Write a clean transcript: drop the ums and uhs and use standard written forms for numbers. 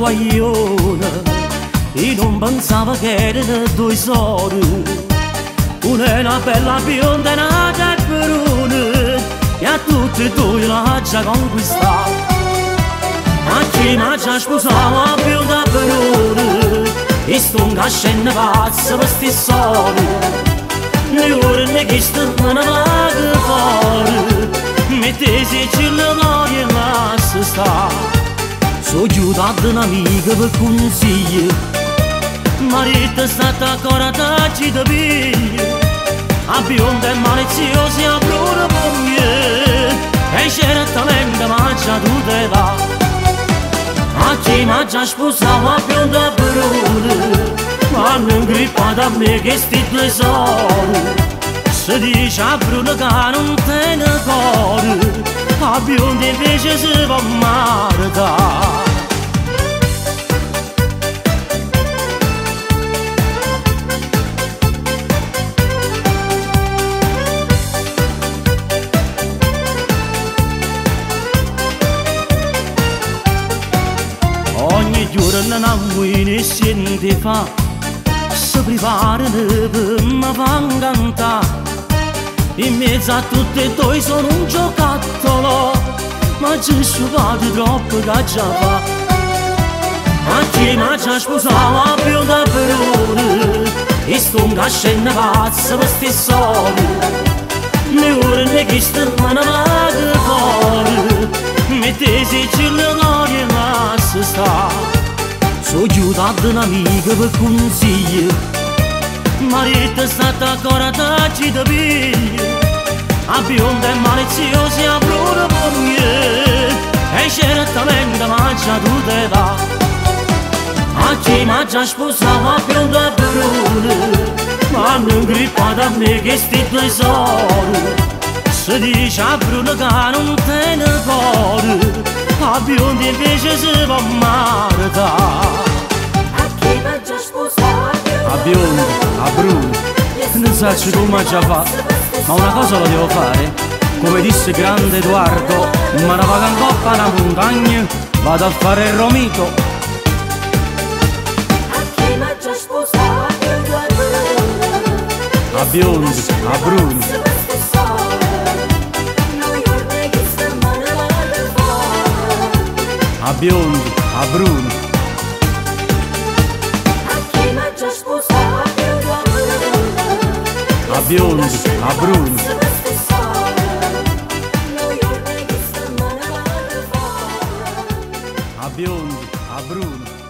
guaglione e non pensava che erano due soli. Una è una bella bionda e una peperone e a tutti e due l'ha già conquistata. Ma chi mi ha già sposato a bionda perone e sto in cascina pazza per sti soldi. Le ore ne che stanno una vaga fuori mettesi c'è la gloria e lascia sta. So aiutato un'amica per consiglio, marito è stata ancora tacci da piglia. A bionda e maliziosi a bruna moglie e certamente mangia tutte va. A chi mi già sposato a bionda bruna ma non grippa da me che sti due soli. Si dice a bruna che non tiene cuore, a bionda invece si va maritare. Ogni giorno una guina si fa, si preparano per me fan cantare. In mezzo a tutti e due sono un giocattolo, ma ci scopate troppo che già fa. A chi mi già sposato a bionda perone e sto in cascina pazza per sti soldi. Le ore ne che stanno una vaga fuori mettesi c'è la gloria e lascia sta. So aiutato un'amica per consiglio, marito è stato ancora tacci da piglia. A bionda e maliziosi a bruna moglie e certamente mangia tutte va. A chi mi già sposato a bionda perone ma non grippa da me che sti due soli. Si dice a bruna che non tiene cuore, a bionda invece si va maritare. A chi mi già sposato A bionda, a bruna, non so come già fa, ma una cosa la devo fare. Come disse grande Edoardo, ma ne vado in coppa alla montagna, vado a fare il romito. A chi mi già sposato A bionda, a bruna, a bionda, a bruna. A chi mi già sposato A bionda, a bruna. A bionda, a bruna.